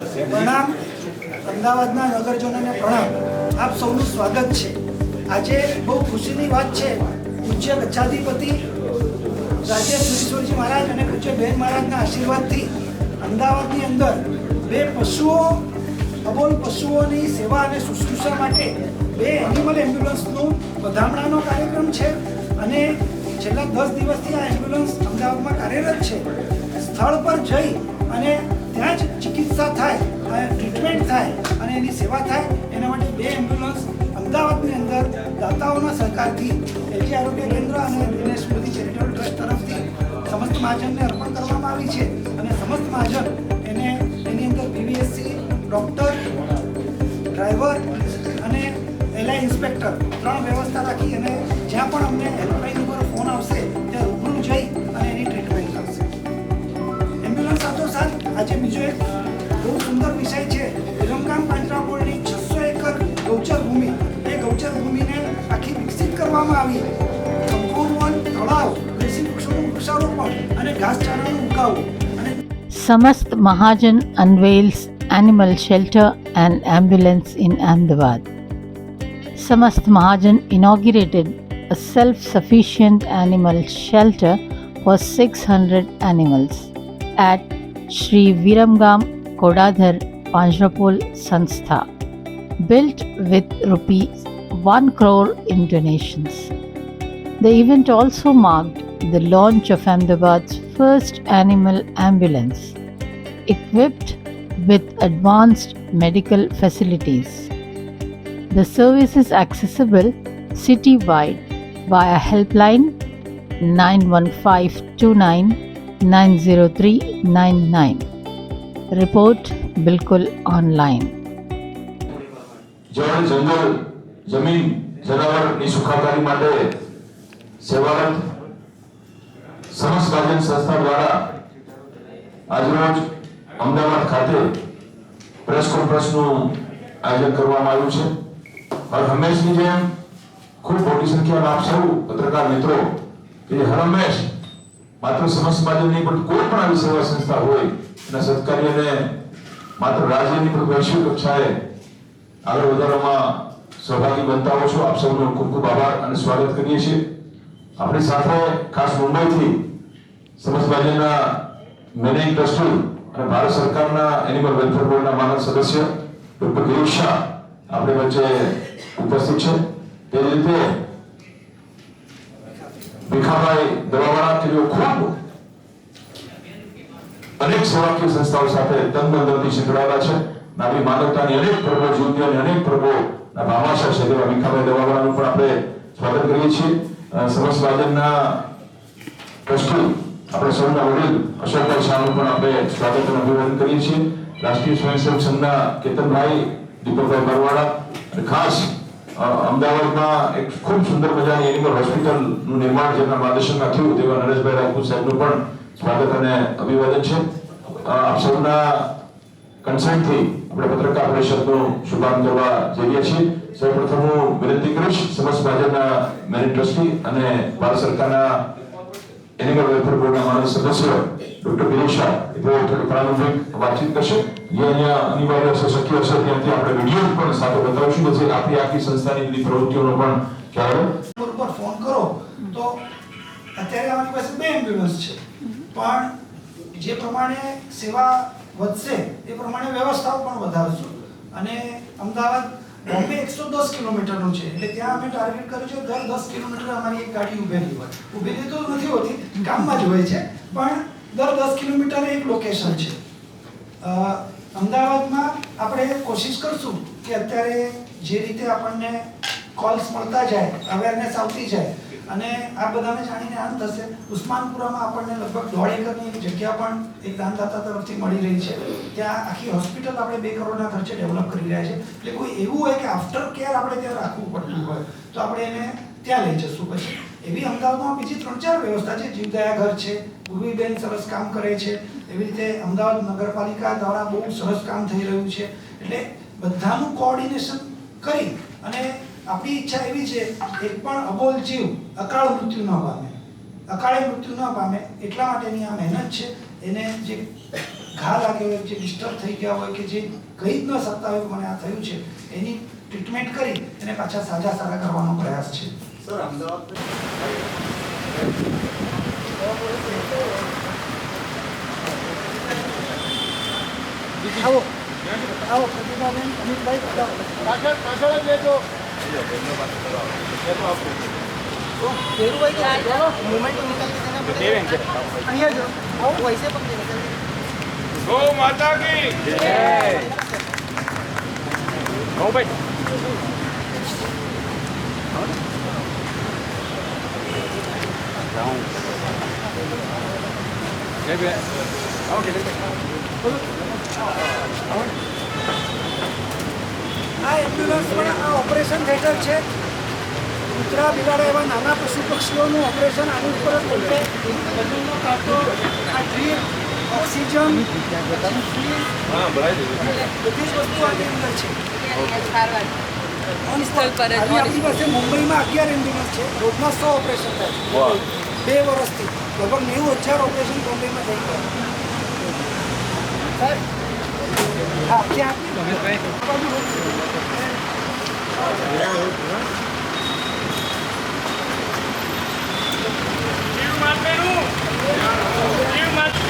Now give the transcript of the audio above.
પ્રણામ, અમદાવાદના નગરજનોને પ્રણામ. આપ સૌનું સ્વાગત છે. આજે બહુ ખુશીની વાત છે. પૂજ્ય ગચ્છાધિપતિ રાજેશ સુરીશ્વરજી મહારાજ અને પૂજ્ય બહેન મહારાજના આશીર્વાદથી અમદાવાદની અંદર બે અબોલ પશુઓની સેવા અને શુશ્રૂષા માટે બે એનિમલ એમ્બ્યુલન્સનું વધામણાનો કાર્યક્રમ છે અને છેલ્લા 10 દિવસથી આ એમ્બ્યુલન્સ અમદાવાદમાં કાર્યરત છે. સ્થળ પર જઈ અને ત્યાં જ ચિકિત્સા થાય, ટ્રીટમેન્ટ થાય અને એની સેવા થાય એના માટે બે એમ્બ્યુલન્સ અમદાવાદની અંદર દાતાઓના સહકારથી એલજી આરોગ્ય કેન્દ્ર અને દિનેશ મોદી ચેરિટેબલ ટ્રસ્ટ તરફથી સમસ્ત મહાજનને અર્પણ કરવામાં આવી છે અને સમસ્ત મહાજન એને એની અંદર બીવીએસસી, ડૉક્ટર, ડ્રાઈવર અને એલઆઈ ઇન્સ્પેક્ટર 3 વ્યવસ્થા રાખી અને જ્યાં પણ અમને હેલ્પલાઇન ઉપર ફોન આવશે ત્યાં રૂબરૂ જઈ અને એની ટ્રીટમેન્ટ કરશે. એમ્બ્યુલન્સ સાથોસાથ આજે બીજો એક બહુ સુંદર વિષય છે. વિરમગામ પાંજરાપોળની 600 એકર ગૌચર ભૂમિ, એ ગૌચર ભૂમિને આખી વિકસિત કરવામાં આવી. કંપાઉન્ડ તળાવ, દેશી વૃક્ષોનું વૃક્ષારોપણ અને ઘાસચારાનું ઉગાવું અને Samast Mahajan unveils animal shelter and ambulance in Ahmedabad. Samast Mahajan inaugurated a self-sufficient animal shelter for 600 animals at Shri Viramgam Kodadhar Panjrapol Sanstha, built with ₹1 crore in donations. The event also marked the launch of Ahmedabad's first animal ambulance, equipped with advanced medical facilities. The service is accessible citywide via helpline 9152990399. Report Bilkul Online. જળ, જંગલ, જમીન, જનાવરની સુખાકારી માટે સેવારત સમસ્ત મહાજન સંસ્થા દ્વારા આજરોજ અમદાવાદ ખાતે પ્રેસ કોન્ફરન્સનું આયોજન કરવામાં આવ્યું છે. હર હંમેશની જેમ ખૂબ મોટી સંખ્યામાં આપ સૌ પત્રકાર મિત્રો કે જે હર હંમેશ માત્ર સમસ્ત મહાજન નહીં પણ કોઈ પણ આવી સેવા સંસ્થા હોય એના સત્કાર્યને માત્ર રાજ્યની પણ વૈશ્વિક કક્ષાએ આગળ વધારવામાં સહભાગી બનતા હો છો. આપ સૌનો ખૂબ ખૂબ આભાર અને સ્વાગત કરીએ છીએ. આપણી સાથે ખાસ મુંબઈથી સમસ્ત મહાજનના મેનેજિંગ ટ્રસ્ટી અને ભારત સરકારના એનિમલ વેલફેર બોર્ડના માનદ સદસ્ય ડોક્ટર ગિરીશ શાહ આપણી વચ્ચે ઉપસ્થિત છે. તે જ રીતે ભીખાભાઈ દવાવાળા કે જેઓ ખૂબ અનેક સેવાકીય સંસ્થાઓ સાથે તનબંધનથી સંકળાયેલા છે. નાની માનવતાની અનેક પ્રભો જીવની અનેક પ્રભો ના ભામાશા છે તેવા ભીખાભાઈ દવાવાળાનું પણ આપણે સ્વાગત કરીએ છીએ. સમસ્ત મહાજનના ટ્રસ્ટી આપણે સૌના વડીલ અશોકભાઈ શાહનું પણ આપણે સ્વાગત અને અભિવાદન કરીએ છીએ. રાષ્ટ્રીય સ્વયંસેવક સંઘના કેતનભાઈ, દીપકભાઈ બરવાડા અને ખાસ અમદાવાદમાં એક ખૂબ સુંદર મજાની એનિમલ હોસ્પિટલનું નિર્માણ જેમના માર્ગદર્શનમાં થયું તેવા નરેશભાઈ રાજપૂત સાહેબનું પણ સ્વાગત અને અભિવાદન છે. આપ સૌના કન્સર્નથી આપણે પત્રકાર પરિષદનું શુભારંભ કરવા જઈ રહ્યા છીએ. સૌપ્રથમ હું વિનંતી કરીશ સમસ્ત મહાજનના મેનેજિંગ ટ્રસ્ટી અને ભારત સરકારના એનિમલ વેલફેર બોર્ડના માનદ સદસ્ય ડોક્ટર ગિરીશ શાહ થોડી પ્રારંભિક વાતચીત કરશે. જે અહીંયા અનિવાર્ય હશે, શક્ય હશે ત્યાંથી આપણે વિડીયો પણ સાથે બતાવીશું કે આપણી આખી સંસ્થાની બધી પ્રવૃત્તિઓનો પણ ખ્યાલ ઉપર ફોન કરો તો અત્યારે અમારી પાસે બે એમ્બ્યુલન્સ છે પણ જે પ્રમાણે સેવા વધશે એ પ્રમાણે વ્યવસ્થાઓ પણ વધારશું અને અમદાવાદ બોમ્બે 110 કિલોમીટરનું છે એટલે ત્યાં અમે ટાર્ગેટ કર્યું છે દર 10 કિલોમીટર અમારી એક ગાડી ઉભેલી હોય. ઉભેલી તો નથી હોતી, ગામમાં જ હોય છે પણ દર 10 કિલોમીટરે એક લોકેશન છે. અમદાવાદમાં આપણે કોશિશ કરશું કે અત્યારે જે રીતે આપણને કોલ્સ મળતા જાય, અવેરનેસ આવતી જાય અને આ બધાને જાણીને આનંદ થશે. ઉસ્માનપુરામાં આપણને લગભગ 1.5 એકરની એક જગ્યા પણ એક દાનદાતા તરફથી મળી રહી છે. ત્યાં આખી હોસ્પિટલ આપણે 2 કરોડના ખર્ચે ડેવલપ કરી રહ્યા છે. એટલે કોઈ એવું હોય કે આફ્ટર કેર આપણે ત્યાં રાખવું પડતું હોય તો આપણે એને ત્યાં લઈ જશું. પછી એવી અમદાવાદમાં બીજી 3-4 વ્યવસ્થા છે. જીવદયા ઘર છે, ગુરવીબેન સરસ કામ કરે છે. એવી રીતે અમદાવાદ નગરપાલિકા દ્વારા બહુ સરસ કામ થઈ રહ્યું છે. એટલે બધાનું કોઓર્ડિનેશન કરી અને આપણી ઈચ્છા એવી છે એક પણ અબોલ જીવ અકાળ મૃત્યુ ન પામે, અકાળે મૃત્યુ ન પામે એટલા માટેની આ મહેનત છે. એને જે ઘા લાગ્યો હોય, જે ડિસ્ટર્બ થઈ ગયા હોય કે જે કહી જ ન શકતા હોય મને આ થયું છે, એની ટ્રીટમેન્ટ કરી એને પાછા સાજા સારા કરવાનો પ્રયાસ છે. સર અમદાવાદ આવો આવો પ્રતિભાબેન, અમિતભાઈ, પાછળ જ લેજો. અહીંયા જો આવો વૈસે પણ ગૌ માતા કી જય. ગૌ ભાઈ આ એમ્બ્યુલન્સ પણ આ ઓપરેશન થિયેટર છે. કૂતરા બિલાડા એવા નાના પશુ પક્ષીઓનું ઓપરેશન આની ઉપર જ થશે. બધુંનો કાંટો, આ ડ્રીપ, ઓક્સિજન, બધી જ વસ્તુ આની અંદર છે. આવી આપણી પાસે મુંબઈમાં 11 એમ્બ્યુલન્સ છે. રોજના 100 ઓપરેશન થાય. 2 વર્ષથી લગભગ 90,000 ઓપરેશન મુંબઈમાં થઈ ગયા. સાહેબ હા ત્યાં જીવ માટેનું જીવ માટે